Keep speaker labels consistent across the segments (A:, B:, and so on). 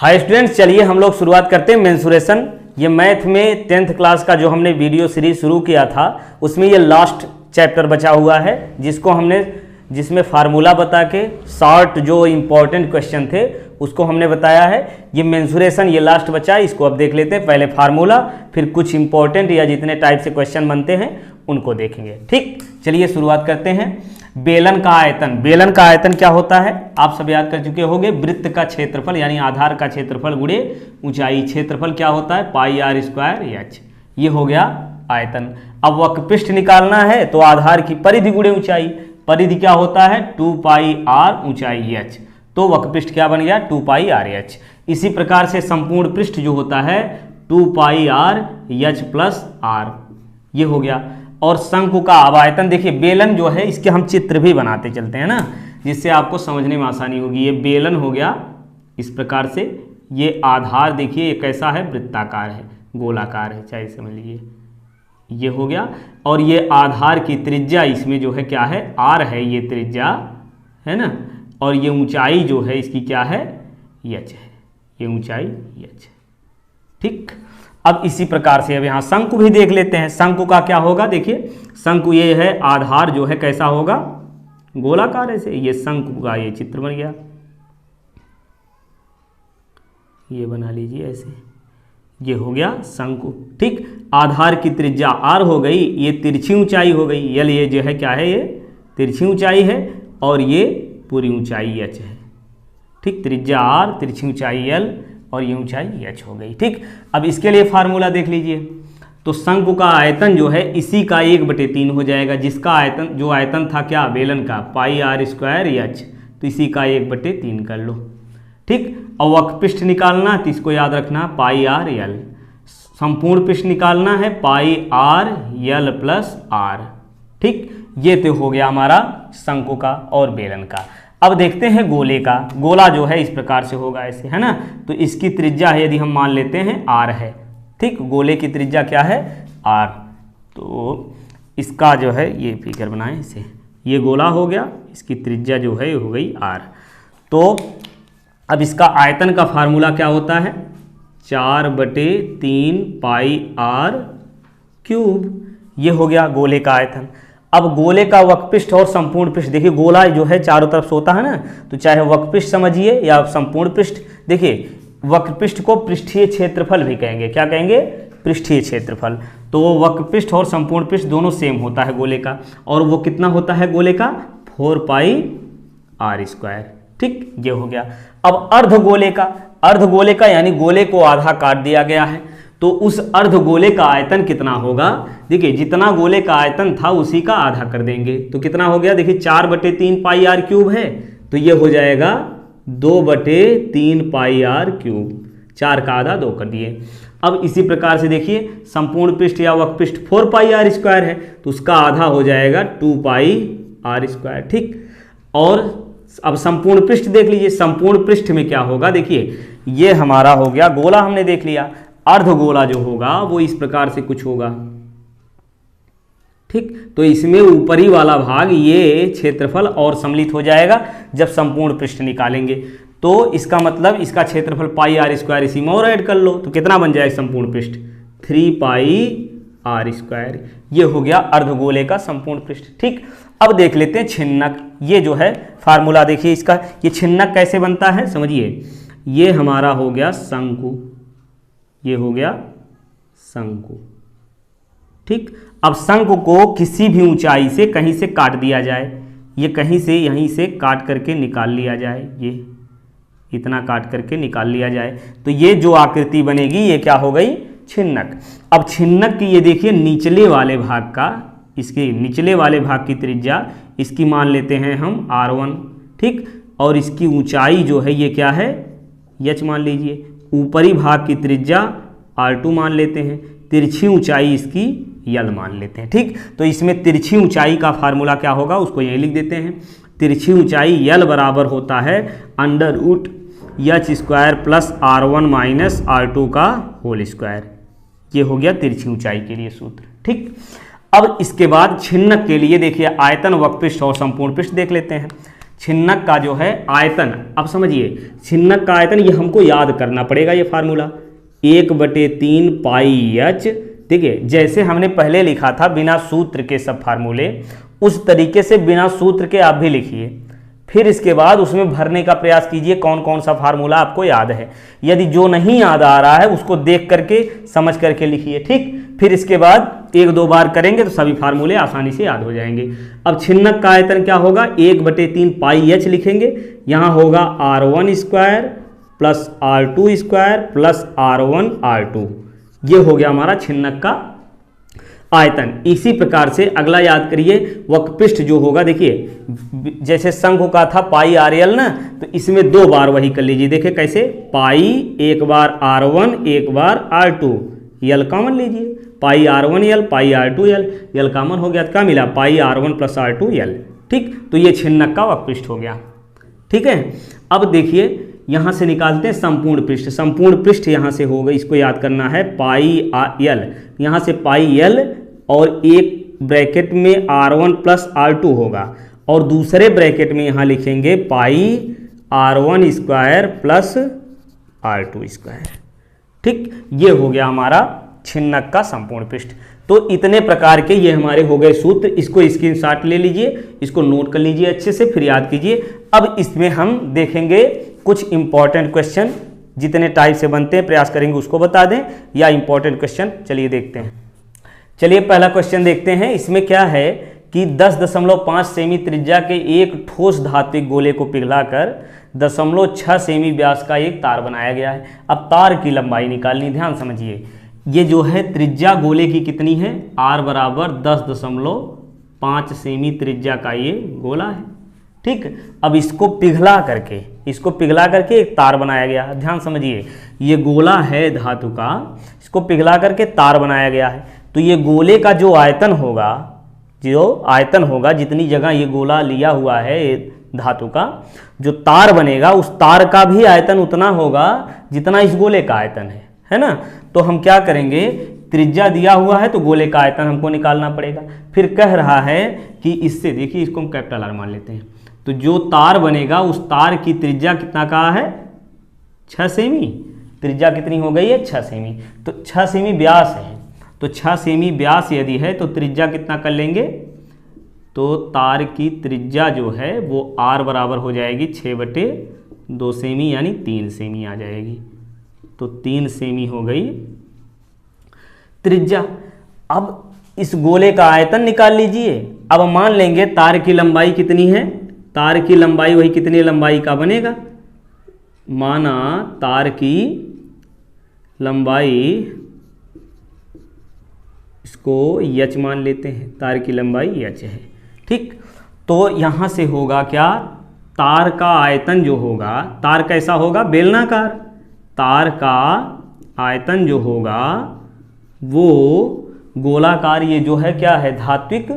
A: Hi students, चलिए हम लोग शुरुआत करते हैं मेंसुरेशन। ये मैथ में 10th क्लास का जो हमने वीडियो सीरीज शुरू किया था उसमें ये लास्ट चैप्टर बचा हुआ है, जिसमें फार्मूला बता के शॉर्ट जो इम्पोर्टेंट क्वेश्चन थे उसको हमने बताया है। ये मेंसुरेशन ये लास्ट बचा है, इसको अब देख लेते हैं। पहले फार्मूला, फिर कुछ इंपॉर्टेंट या जितने टाइप से क्वेश्चन बनते हैं उनको देखेंगे। ठीक, चलिए शुरुआत करते हैं। बेलन का आयतन, बेलन का आयतन क्या होता है आप सब याद कर चुके होंगे। वृत्त का क्षेत्रफल यानी आधार का क्षेत्रफल गुणे ऊंचाई। क्षेत्रफल क्या होता है पाई आर स्क्वायर एच, ये हो गया आयतन। अब वक्रपृष्ठ निकालना है तो आधार की परिधि गुणे ऊंचाई। परिधि क्या होता है 2 पाई आर ऊंचाई एच, तो वक्रपृष्ठ क्या बन गया 2 पाई आर एच। इसी प्रकार से संपूर्ण पृष्ठ जो होता है 2 पाई आर एच प्लस आर, ये हो गया। और शंकु का अब आयतन देखिए, बेलन जो है इसके हम चित्र भी बनाते चलते हैं ना, जिससे आपको समझने में आसानी होगी। ये बेलन हो गया इस प्रकार से, ये आधार देखिए ये कैसा है वृत्ताकार है, गोलाकार है, चाहे समझ लीजिए ये हो गया। और ये आधार की त्रिज्या इसमें जो है क्या है आर है, ये त्रिज्या है ना। और ये ऊंचाई जो है इसकी क्या है एच है, ये ऊंचाई एच है। ठीक, अब इसी प्रकार से अब यहाँ शंकु भी देख लेते हैं। शंकु का क्या होगा देखिए, शंकु ये है आधार जो है कैसा होगा गोलाकार ऐसे, ये शंकु का ये चित्र बन गया, ये बना लीजिए ऐसे, ये हो गया शंकु। ठीक, आधार की त्रिज्या आर हो गई, ये तिरछी ऊंचाई हो गई यल, ये जो है क्या है ये तिरछी ऊंचाई है, और ये पूरी ऊंचाई एच है। ठीक, त्रिज्या आर, तिरछी ऊंचाई यल, और ये ऊंचाई एच हो गई। ठीक, अब इसके लिए फार्मूला देख लीजिए। तो शंकु का आयतन जो है इसी का 1/3 हो जाएगा, जिसका आयतन जो आयतन था क्या बेलन का पाई आर स्क्वायर एच, तो इसी का 1/3 कर लो। ठीक, और वक्रपृष्ठ निकालना तो इसको याद रखना पाई आर यल। संपूर्ण पृष्ठ निकालना है पाई आर यल प्लस आर। ठीक, ये तो हो गया हमारा शंकु का और बेलन का। अब देखते हैं गोले का। गोला जो है इस प्रकार से होगा ऐसे, है ना। तो इसकी त्रिज्या है यदि हम मान लेते हैं आर है। ठीक, गोले की त्रिज्या क्या है आर, तो इसका जो है ये फिगर बनाएं इसे, ये गोला हो गया, इसकी त्रिज्या जो है हो गई आर। तो अब इसका आयतन का फार्मूला क्या होता है 4/3 पाई आर क्यूब, ये हो गया गोले का आयतन। अब गोले का वक्रपृष्ठ और संपूर्ण पृष्ठ देखिए, गोला जो है चारों तरफ से होता है ना, तो चाहे वक्रपृष्ठ समझिए या संपूर्ण पृष्ठ। देखिए वक्रपृष्ठ को पृष्ठीय क्षेत्रफल भी कहेंगे, क्या कहेंगे पृष्ठीय क्षेत्रफल। तो वो वक्रपृष्ठ और संपूर्ण पृष्ठ दोनों सेम होता है गोले का, और वो कितना होता है गोले का 4 पाई आर स्क्वायर। ठीक, ये हो गया। अब अर्धगोले का, अर्धगोले का यानी गोले को आधा काट दिया गया है, तो उस अर्धगोले का आयतन कितना होगा देखिए, जितना गोले का आयतन था उसी का आधा कर देंगे, तो कितना हो गया देखिए 4/3 पाई आर क्यूब है, तो ये हो जाएगा 2/3 पाई आर क्यूब। 4 का आधा 2 कर दिए। अब इसी प्रकार से देखिए संपूर्ण पृष्ठ या वक्रपृष्ठ 4 पाई आर स्क्वायर है, तो उसका आधा हो जाएगा 2 पाई आर स्क्वायर। ठीक, और अब संपूर्ण पृष्ठ देख लीजिए। संपूर्ण पृष्ठ में क्या होगा देखिए, ये हमारा हो गया गोला हमने देख लिया, अर्धगोला जो होगा वो इस प्रकार से कुछ होगा। ठीक, तो इसमें ऊपरी वाला भाग ये क्षेत्रफल और सम्मिलित हो जाएगा जब संपूर्ण पृष्ठ निकालेंगे। तो इसका मतलब इसका क्षेत्रफल पाई आर स्क्वायर इसी में और ऐड कर लो, तो कितना बन जाएगा संपूर्ण पृष्ठ 3 पाई आर स्क्वायर। ये हो गया अर्धगोले का संपूर्ण पृष्ठ। ठीक, अब देख लेते हैं छिन्नक। ये जो है फार्मूला देखिए इसका, ये छिन्नक कैसे बनता है समझिए। ये हमारा हो गया शंकु, ये हो गया शंकु। ठीक, अब शंकु को किसी भी ऊंचाई से कहीं से काट दिया जाए, ये कहीं से यहीं से काट करके निकाल लिया जाए, ये इतना काट करके निकाल लिया जाए, तो ये जो आकृति बनेगी ये क्या हो गई छिन्नक। अब छिन्नक की ये देखिए निचले वाले भाग का, इसके निचले वाले भाग की त्रिज्या इसकी मान लेते हैं हम r1। ठीक, और इसकी ऊंचाई जो है ये क्या है h मान लीजिए। ऊपरी भाग की त्रिज्या r2 मान लेते हैं, तिरछी ऊंचाई इसकी यल मान लेते हैं। ठीक, तो इसमें तिरछी ऊंचाई का फार्मूला क्या होगा उसको यही लिख देते हैं। तिरछी ऊंचाई यल बराबर होता है √h square plus r1 minus r2 का होल स्क्वायर। ये हो गया तिरछी ऊंचाई के लिए सूत्र। ठीक, अब इसके बाद छिन्नक के लिए देखिए आयतन वक्रपृष्ठ और संपूर्ण पृष्ठ देख लेते हैं। छिन्नक का जो है आयतन, अब समझिए छिन्नक का आयतन ये हमको याद करना पड़ेगा, ये फार्मूला 1/3 पाई h। ठीक है, जैसे हमने पहले लिखा था बिना सूत्र के सब फार्मूले, उस तरीके से बिना सूत्र के आप भी लिखिए, फिर इसके बाद उसमें भरने का प्रयास कीजिए कौन कौन सा फार्मूला आपको याद है। यदि जो नहीं याद आ रहा है उसको देख करके समझ करके लिखिए, ठीक। फिर इसके बाद 1-2 बार करेंगे तो सभी फार्मूले आसानी से याद हो जाएंगे। अब छिन्नक का आयतन क्या होगा, 1/3 पाई h लिखेंगे, यहाँ होगा r1² plus r2² plus r1r2, ये हो गया हमारा छिन्नक का आयतन। इसी प्रकार से अगला याद करिए, वक्रपृष्ठ जो होगा, देखिए जैसे शंकु का था पाई r1 ना, तो इसमें 2 बार वही कर लीजिए। देखिए कैसे, पाई एक बार r1 एक बार r2, यल कॉमन लीजिए, पाई r1 यल पाई r2 यल कॉमन हो गया तो क्या मिला, पाई r1 प्लस r2 यल। ठीक, तो ये छिन्नक का वक्रपृष्ठ हो गया। ठीक है, अब देखिए यहाँ से निकालते हैं संपूर्ण पृष्ठ। संपूर्ण पृष्ठ यहाँ से होगा, इसको याद करना है, पाई यल, यहाँ से पाई यल और एक ब्रैकेट में r1 प्लस r2 होगा, और दूसरे ब्रैकेट में यहाँ लिखेंगे पाई r1² प्लस r2²। ठीक, ये हो गया हमारा छिन्नक का संपूर्ण पृष्ठ। तो इतने प्रकार के ये हमारे हो गए सूत्र, इसको स्क्रीनशॉट ले लीजिए, इसको नोट कर लीजिए अच्छे से, फिर याद कीजिए। अब इसमें हम देखेंगे कुछ इंपॉर्टेंट क्वेश्चन, जितने टाइप से बनते हैं प्रयास करेंगे उसको बता दें, या इंपॉर्टेंट क्वेश्चन। चलिए देखते हैं। चलिए पहला क्वेश्चन देखते हैं। इसमें क्या है कि 10.5 सेमी त्रिज्या के एक ठोस धात्विक गोले को पिघलाकर 0.6 सेमी व्यास का एक तार बनाया गया है। अब तार की लंबाई निकालनी, ध्यान समझिए। ये जो है त्रिज्या गोले की कितनी है, r बराबर 10.5 सेमी त्रिज्या का ये गोला है। ठीक, अब इसको पिघला करके एक तार बनाया गया है। ध्यान समझिए, ये गोला है धातु का, इसको पिघला करके तार बनाया गया है। तो ये गोले का जो आयतन होगा, जितनी जगह ये गोला लिया हुआ है धातु का, जो तार बनेगा उस तार का भी आयतन उतना होगा जितना इस गोले का आयतन है ना। तो हम क्या करेंगे, त्रिज्या दिया हुआ है तो गोले का आयतन हमको निकालना पड़ेगा। फिर कह रहा है कि इससे, देखिए इसको हम कैपिटल R मान लेते हैं, तो जो तार बनेगा उस तार की त्रिज्या कितना कहा है, 6 सेमी। त्रिज्या कितनी हो गई है, 6 सेमी। तो 6 सेमी व्यास है, तो 6 सेमी व्यास यदि है तो त्रिज्या कितना कर लेंगे, तो तार की त्रिज्या जो है वो r बराबर हो जाएगी 6/2 सेमी, यानी 3 सेमी आ जाएगी। तो 3 सेमी हो गई त्रिज्या। अब इस गोले का आयतन निकाल लीजिए। अब मान लेंगे तार की लंबाई कितनी है, तार की लंबाई वही कितनी लंबाई का बनेगा, माना तार की लंबाई, इसको h मान लेते हैं, तार की लंबाई h है। ठीक, तो यहाँ से होगा क्या, तार का आयतन जो होगा, तार कैसा होगा, बेलनाकार, तार का आयतन जो होगा वो गोलाकार, ये जो है क्या है, धात्विक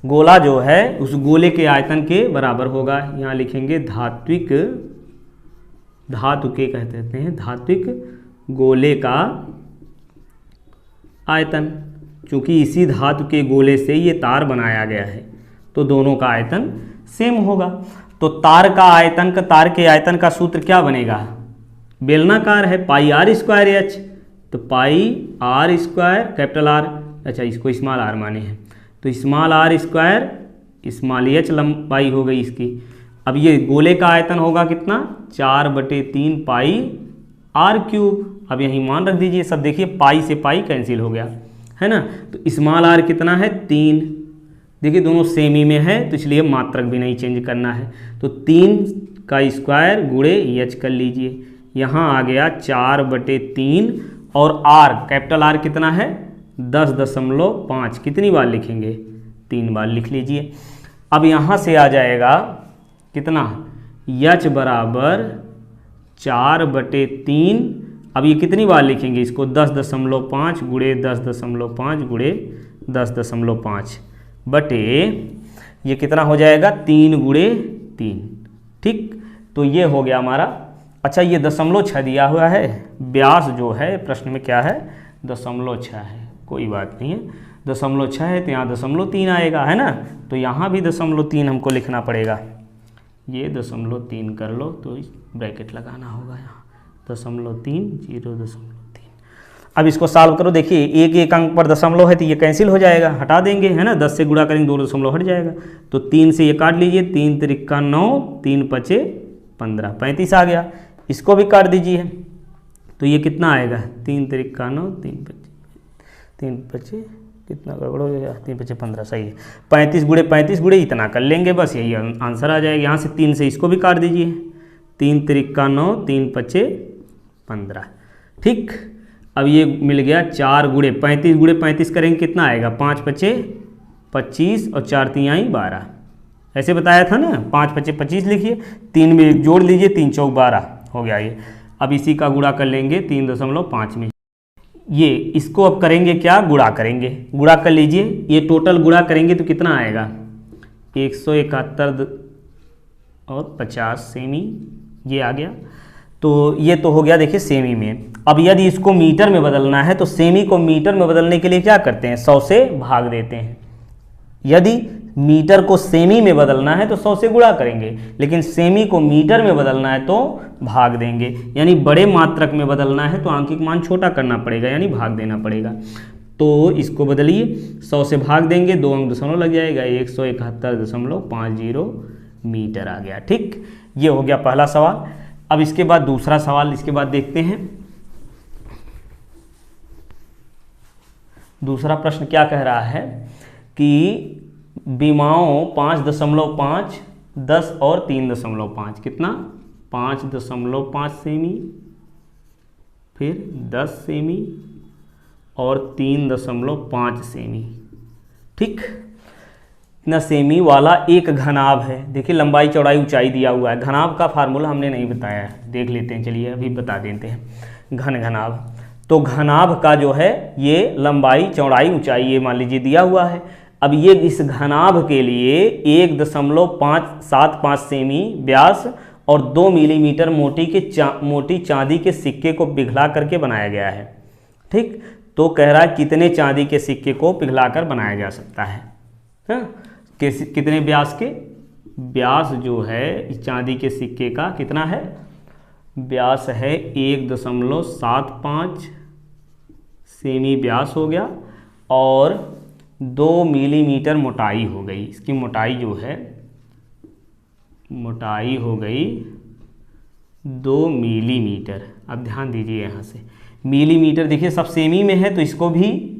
A: गोला जो है उस गोले के आयतन के बराबर होगा। यहाँ लिखेंगे धातु के कहते हैं धात्विक गोले का आयतन, क्योंकि इसी धातु के गोले से ये तार बनाया गया है, तो दोनों का आयतन सेम होगा। तो तार के आयतन का सूत्र क्या बनेगा, बेलनाकार है, पाई r² h, तो पाई r² कैपिटल R, अच्छा इसको स्मॉल r माने हैं, तो स्मॉल r² स्मॉल h लंबाई हो गई इसकी। अब ये गोले का आयतन होगा कितना, 4/3 पाई r³। अब यहीं मान रख दीजिए सब, देखिए पाई से पाई कैंसिल हो गया है ना। तो स्मॉल r कितना है, 3, देखिए दोनों सेमी में है तो इसलिए मात्रक भी नहीं चेंज करना है, तो 3 का स्क्वायर गुणे h कर लीजिए। यहाँ आ गया 4/3 और r कैपिटल R कितना है, 10.5। कितनी बार लिखेंगे, 3 बार लिख लीजिए। अब यहाँ से आ जाएगा कितना, h बराबर 4/3। अब ये कितनी बार लिखेंगे इसको, 10.5 गुणे 10.5 गुणे 10.5 बटे ये कितना हो जाएगा, 3 गुणे 3। ठीक, तो ये हो गया हमारा। अच्छा ये 0.6 दिया हुआ है, व्यास जो है प्रश्न में क्या है, 0.6 है, कोई बात नहीं है, 0.6 है तो यहाँ 0.3 आएगा है ना, तो यहाँ भी 0.3 हमको लिखना पड़ेगा। ये 0.3 कर लो तो ब्रैकेट लगाना होगा यहाँ 0.3 0.3। अब इसको सॉल्व करो, देखिए एक एक अंक पर दशमलव है तो ये कैंसिल हो जाएगा, हटा देंगे है ना, 10 से गुणा करेंगे 2 दशमलव हट जाएगा, तो 3 से ये काट लीजिए, 3 त्रिका 9, 3 पचे 15, 35 आ गया। इसको भी काट दीजिए तो ये कितना आएगा, 3 त्रिका 9, 3 पचे कितना गड़बड़ हो गया, 3 पचे 15, सही है। 35 गुणे इतना कर लेंगे, बस यही आंसर आ जाएगा। यहाँ से 3 से इसको भी काट दीजिए, 3 त्रिका 9, 3 पचे 15, ठीक। अब ये मिल गया 4 गुणे 35 करेंगे कितना आएगा, 5 पचे 25 और 4 तिहाई 12, ऐसे बताया था ना, 5 पचे 25 लिखिए, 3 में 1 जोड़ लीजिए, 3 चौक 12 हो गया ये। अब इसी का गुणा कर लेंगे 3.5 में, ये इसको अब करेंगे क्या, गुणा करेंगे, गुणा कर लीजिए, ये टोटल गुणा करेंगे तो कितना आएगा, 171 और 50 सेमी, ये आ गया। तो ये तो हो गया देखिए सेमी में। अब यदि इसको मीटर में बदलना है तो सेमी को मीटर में बदलने के लिए क्या करते हैं, 100 से भाग देते हैं। यदि मीटर को सेमी में बदलना है तो 100 से गुणा करेंगे, लेकिन सेमी को मीटर में बदलना है तो भाग देंगे, यानी बड़े मात्रक में बदलना है तो आंकिक मान छोटा करना पड़ेगा, यानी भाग देना पड़ेगा। तो इसको बदलिए, 100 से भाग देंगे, 2 अंक दशमलव लग जाएगा, 171.50 मीटर आ गया, ठीक। ये हो गया पहला सवाल। अब इसके बाद दूसरा सवाल इसके बाद देखते हैं। दूसरा प्रश्न क्या कह रहा है कि विमाओं 5.5, 10 और 3.5, कितना 5.5 सेमी, फिर 10 सेमी और 3.5 सेमी, ठीक। इतना सेमी वाला एक घनाभ है। देखिए लंबाई चौड़ाई ऊंचाई दिया हुआ है, घनाभ का फार्मूला हमने नहीं बताया है, देख लेते हैं, चलिए अभी बता देते हैं। घनाभ, तो घनाभ का जो है ये लंबाई चौड़ाई ऊंचाई ये मान लीजिए दिया हुआ है। अब ये इस घनाभ के लिए 1.575 सेमी व्यास और 2 मिलीमीटर मोटी चांदी के सिक्के को पिघला करके बनाया गया है, ठीक। तो कह रहा है कितने चांदी के सिक्के को पिघलाकर बनाया जा सकता है, हाँ? कितने व्यास के, व्यास जो है इस चांदी के सिक्के का कितना है, व्यास है 1.75 सेमी व्यास हो गया और 2 मिलीमीटर मोटाई हो गई। इसकी मोटाई जो है, मोटाई हो गई 2 मिलीमीटर। अब ध्यान दीजिए यहाँ से मिलीमीटर, देखिए सब सेमी में है तो इसको भी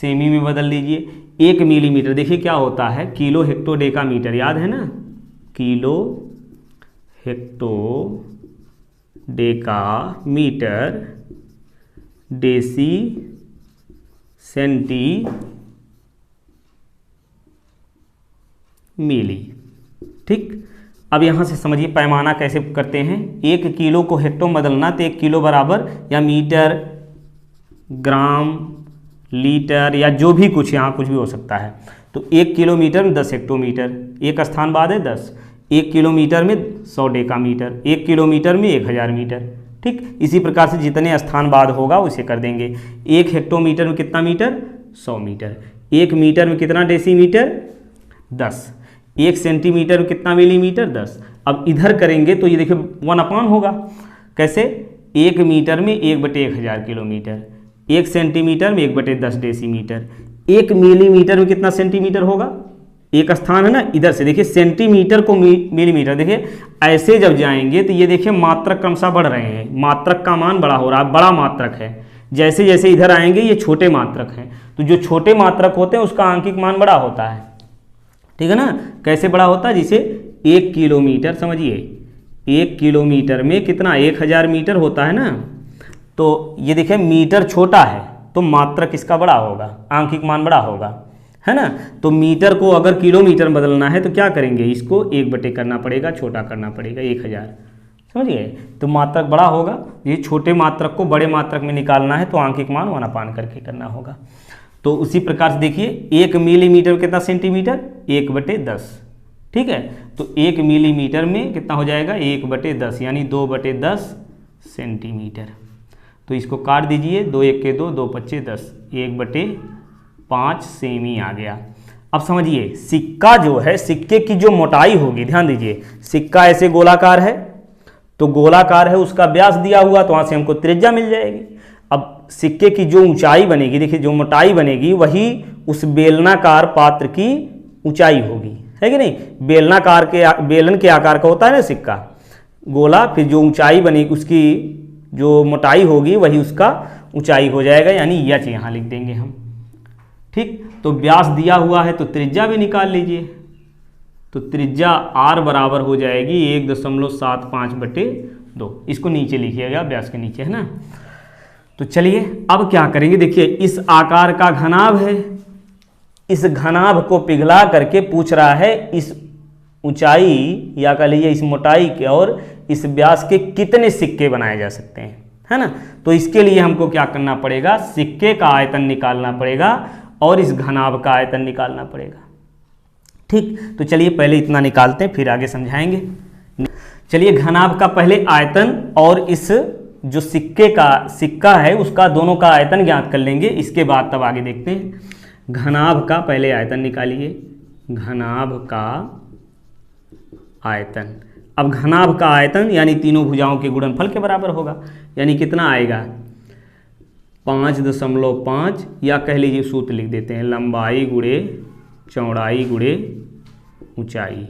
A: सेमी में बदल लीजिए। 1 मिलीमीटर देखिए क्या होता है, किलो हेक्टो डेका मीटर, याद है ना, kilo hecto deca metre deci centi milli, ठीक। अब यहाँ से समझिए पैमाना कैसे करते हैं। 1 किलो को हेक्टो में बदलना तो 1 किलो बराबर या मीटर, ग्राम, लीटर या जो भी कुछ यहाँ कुछ भी हो सकता है। तो 1 किलोमीटर में 10 हेक्टोमीटर, एक स्थान बाद है 10, 1 किलोमीटर में 100 डेकामीटर, 1 किलोमीटर में 1000 मीटर, ठीक। इसी प्रकार से जितने स्थान बाद होगा उसे कर देंगे। 1 हेक्टोमीटर में कितना मीटर, 100 मीटर। 1 मीटर में कितना डेसीमीटर, 10। 1 सेंटीमीटर में कितना मिलीमीटर, 10। अब इधर करेंगे तो ये देखिए 1/, होगा कैसे, 1 मीटर में 1/1000 किलोमीटर, 1 सेंटीमीटर में 1/10 डेसीमीटर, 1 मिलीमीटर में कितना सेंटीमीटर होगा, एक स्थान है ना, इधर से देखिए सेंटीमीटर को मिलीमीटर, देखिए ऐसे जब जाएंगे तो ये देखिए मात्रक क्रमशः बढ़ रहे हैं, मात्रक का मान बड़ा हो रहा है, बड़ा मात्रक है। जैसे जैसे इधर आएंगे ये छोटे मात्रक हैं, तो जो छोटे मात्रक होते हैं उसका आंकिक मान बड़ा होता है, ठीक है ना। कैसे बड़ा होता है, जिसे 1 किलोमीटर समझिए, 1 किलोमीटर में कितना 1000 मीटर होता है ना, तो ये देखिए मीटर छोटा है तो मात्रक इसका बड़ा होगा, आंकिक मान बड़ा होगा, है ना। तो मीटर को अगर किलोमीटर बदलना है तो क्या करेंगे, इसको 1 करना पड़ेगा, छोटा करना पड़ेगा 1000, समझ गए। तो मात्रक बड़ा होगा, ये छोटे मात्रक को बड़े मात्रक में निकालना है तो आंकिक मान 1/, करके करना होगा। तो उसी प्रकार से देखिए 1 मिलीमीटर में कितना सेंटीमीटर, 1/10, ठीक है। तो 1 मिलीमीटर में कितना हो जाएगा, 1/10 यानी 2/10 सेंटीमीटर। तो इसको काट दीजिए, 2 1 के 2, 2 5 10, 1/5 सेमी आ गया। अब समझिए सिक्का जो है, सिक्के की जो मोटाई होगी, ध्यान दीजिए, सिक्का ऐसे गोलाकार है, तो गोलाकार है, उसका व्यास दिया हुआ, तो वहाँ से हमको त्रिज्या मिल जाएगी। अब सिक्के की जो ऊंचाई बनेगी, देखिए जो मोटाई बनेगी वही उस बेलनाकार पात्र की ऊंचाई होगी, है कि नहीं। बेलनाकार के बेलन के आकार का होता है ना सिक्का, गोला, फिर जो ऊंचाई बनेगी उसकी जो मोटाई होगी वही उसका ऊंचाई हो जाएगा, यानी यच यहाँ लिख देंगे हम। ठीक, तो व्यास दिया हुआ है तो त्रिज्या भी निकाल लीजिए। तो त्रिज्या r बराबर हो जाएगी 1.75/2। इसको नीचे लिखिएगा, व्यास के नीचे, है ना। तो चलिए अब क्या करेंगे, देखिए इस आकार का घनाभ है, इस घनाभ को पिघला करके पूछ रहा है इस ऊंचाई या कह लीजिए इस मोटाई के और इस व्यास के कितने सिक्के बनाए जा सकते हैं, है ना। तो इसके लिए हमको क्या करना पड़ेगा, सिक्के का आयतन निकालना पड़ेगा और इस घनाभ का आयतन निकालना पड़ेगा। ठीक, तो चलिए पहले इतना निकालते हैं, फिर आगे समझाएंगे। चलिए घनाभ का पहले आयतन और इस जो सिक्का है उसका दोनों का आयतन ज्ञात कर लेंगे, इसके बाद तब आगे देखते हैं। घनाभ का पहले आयतन निकालिए, घनाभ का आयतन। अब घनाभ का आयतन यानी तीनों भुजाओं के गुणनफल के बराबर होगा, यानी कितना आएगा 5.5, या कह लीजिए सूत्र लिख देते हैं, लंबाई गुणे चौड़ाई गुणे ऊंचाई।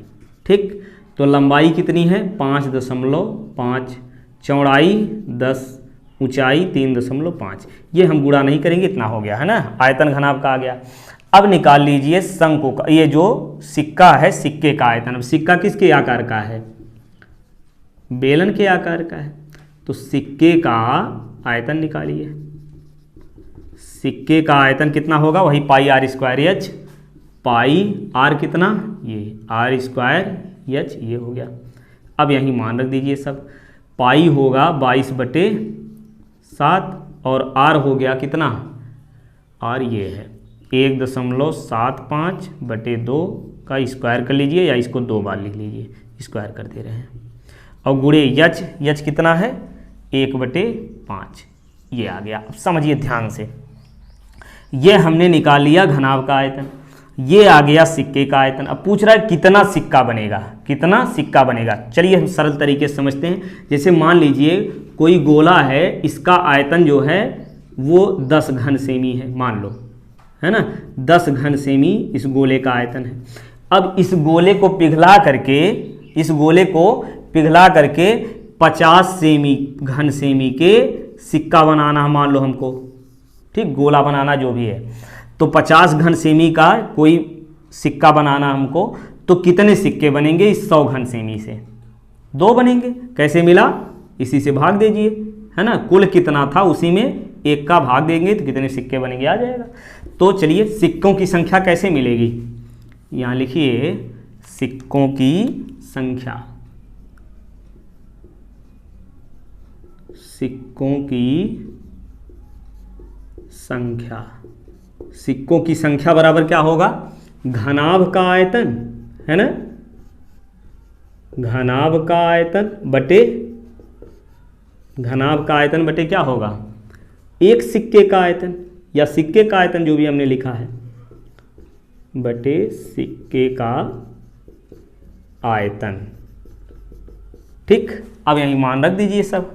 A: ठीक, तो लंबाई कितनी है 5.5, चौड़ाई 10, ऊंचाई 3.5। ये हम गुणा नहीं करेंगे, इतना हो गया, है ना। आयतन घनाभ का आ गया। अब निकाल लीजिए शंकु का, ये जो सिक्का है सिक्के का आयतन। अब सिक्का किसके आकार का है, बेलन के आकार का है, तो सिक्के का आयतन निकालिए। सिक्के का आयतन कितना होगा, वही πr²h, पाई आर कितना, ये r²h, ये हो गया। अब यहीं मान रख दीजिए सब। पाई होगा 22/7 और आर हो गया कितना, आर ये है 1.75/2 का स्क्वायर कर लीजिए, या इसको 2 बार लिख लीजिए, स्क्वायर कर दे रहे हैं। और गुणे यच कितना है 1/5, ये आ गया। अब समझिए ध्यान से, ये हमने निकाल लिया घनाभ का आयतन, ये आ गया सिक्के का आयतन। अब पूछ रहा है कितना सिक्का बनेगा, कितना सिक्का बनेगा। चलिए हम सरल तरीके से समझते हैं। जैसे मान लीजिए कोई गोला है, इसका आयतन जो है वो 10 घन सेमी है, मान लो, है ना, 10 घन सेमी इस गोले का आयतन है। अब इस गोले को पिघला करके 50 घन सेमी के सिक्का बनाना है, मान लो हमको, ठीक, गोला बनाना जो भी है, तो 50 घन सेमी का कोई सिक्का बनाना हमको, तो कितने सिक्के बनेंगे इस 100 घन सेमी से, 2 बनेंगे। कैसे मिला, इसी से भाग दीजिए, है ना, कुल कितना था उसी में 1 का भाग देंगे तो कितने सिक्के बनेंगे, आ जाएगा। तो चलिए सिक्कों की संख्या कैसे मिलेगी, यहाँ लिखिए सिक्कों की संख्या, सिक्कों की संख्या, सिक्कों की संख्या बराबर क्या होगा, घनाभ का आयतन, है ना, घनाभ का आयतन बटे क्या होगा, एक सिक्के का आयतन, या सिक्के का आयतन जो भी हमने लिखा है बटे सिक्के का आयतन। ठीक, अब यहीं मान रख दीजिए सब।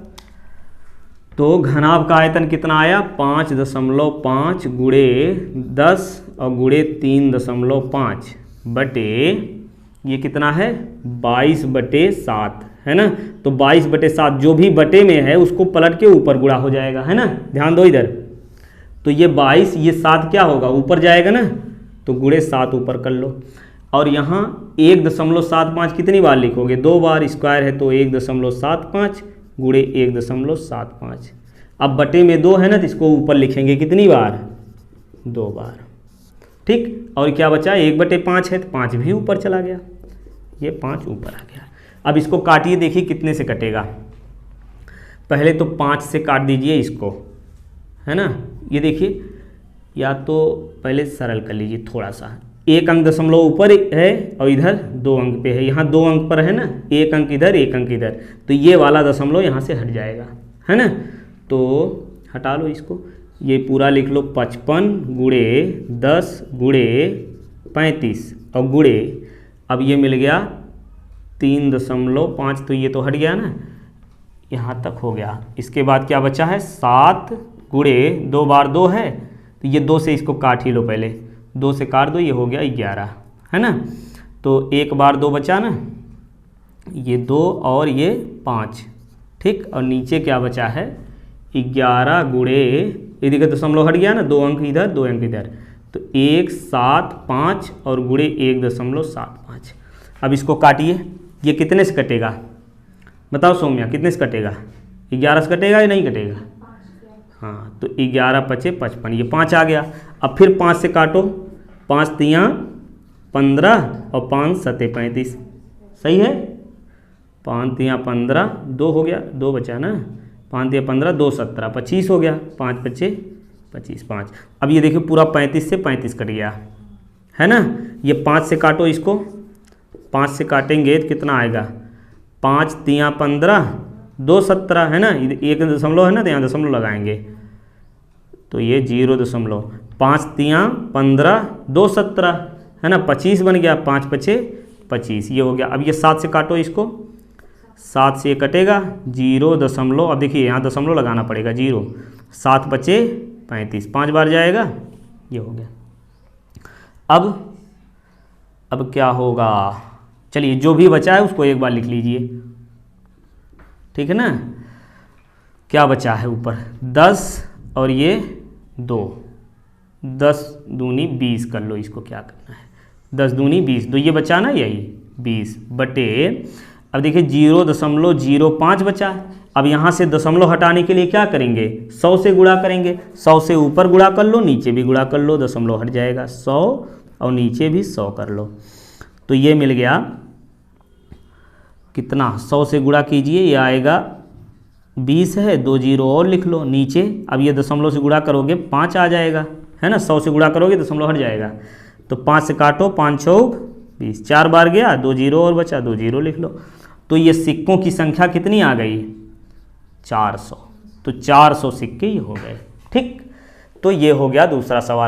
A: तो घनाभ का आयतन कितना आया 5.5 गुणे 10 और गुणे 3.5 बटे ये कितना है 22/7, है ना। तो 22/7 जो भी बटे में है उसको पलट के ऊपर गुणा हो जाएगा, है ना, ध्यान दो इधर। तो ये 22, ये 7 क्या होगा, ऊपर जाएगा ना, तो गुणे 7 ऊपर कर लो। और यहाँ 1.75 कितनी बार लिखोगे, 2 बार, स्क्वायर है तो 1.75 गुणे 1.75। अब बटे में 2 है ना, तो इसको ऊपर लिखेंगे कितनी बार, 2 बार। ठीक, और क्या बचा 1/5 है तो 5 भी ऊपर चला गया, ये 5 ऊपर आ गया। अब इसको काटिए, देखिए कितने से कटेगा। पहले तो 5 से काट दीजिए इसको, है ना, ये देखिए, या तो पहले सरल कर लीजिए थोड़ा सा, 1 अंक दशमलव ऊपर है और इधर 2 अंक पे है, यहाँ 2 अंक पर है ना, 1 अंक इधर 1 अंक इधर, तो ये वाला दशमलव यहाँ से हट जाएगा, है ना। तो हटा लो इसको, ये पूरा लिख लो 55 गुणे 10 गुणे 35 और गुणे, अब ये मिल गया 3.5, तो ये तो हट गया ना, यहाँ तक हो गया। इसके बाद क्या बचा है 7 गुणे 2 बार 2 है, तो ये 2 से इसको काट ही लो, पहले 2 से काट दो, ये हो गया 11, है ना। तो 1 बार 2 बचा ना, ये 2 और ये 5, ठीक। और नीचे क्या बचा है 11 गुणे, ये देखिए दशमलव हट गया ना, 2 अंक इधर 2 अंक इधर, तो 175 और गुणे 1.75। अब इसको काटिए, ये कितने से कटेगा बताओ सौम्या, कितने से कटेगा? 11 से कटेगा या नहीं कटेगा? हाँ, तो 11 पचे 55, ये 5 आ गया। अब फिर 5 से काटो, 5 तियाँ 15 और 5 सते 35, सही है। 5 तियाँ 15, 2 हो गया, 2 बचा ना, 5 तियाँ 15, 2 17, 25 हो गया, 5 बचे 25, 5। अब ये देखिए पूरा 35 से 35 कट गया, है ना। ये 5 से काटो इसको, 5 से काटेंगे तो कितना आएगा, 5 तियाँ 15, 2 17, है ना, 1 दशमलव है ना, तो यहाँ दशमलव लगाएंगे, तो ये 0.5 तियाँ 15, 2 17, है ना, 25 बन गया, 5 बचे 25, ये हो गया। अब ये 7 से काटो इसको, 7 से ये कटेगा 0. अब देखिए यहाँ दशमलव लगाना पड़ेगा, 0, 7 बचे 35, 5 बार जाएगा, ये हो गया। अब क्या होगा, चलिए जो भी बचा है उसको एक बार लिख लीजिए, ठीक है ना। क्या बचा है ऊपर 10 और ये 2, 10 दूनी 20 कर लो, इसको क्या करना है 10 दूनी 20, तो ये बचा ना यही 20 बटे, अब देखिए 0.05 बचा। अब यहाँ से दशमलव हटाने के लिए क्या करेंगे 100 से गुणा करेंगे, 100 से ऊपर गुणा कर लो, नीचे भी गुणा कर लो, दशमलव हट जाएगा, 100 और नीचे भी 100 कर लो, तो ये मिल गया कितना, 100 से गुणा कीजिए, ये आएगा 20 है, 2 जीरो और लिख लो नीचे। अब ये दशमलव से गुणा करोगे 5 आ जाएगा, है ना, 100 से गुणा करोगे दशमलव हट जाएगा, तो 5 से काटो, 5 चौक 20, 4 बार गया, 2 जीरो और बचा, 2 जीरो लिख लो। तो ये सिक्कों की संख्या कितनी आ गई 400, तो 400 सिक्के ये हो गए, ठीक। तो ये हो गया दूसरा सवाल।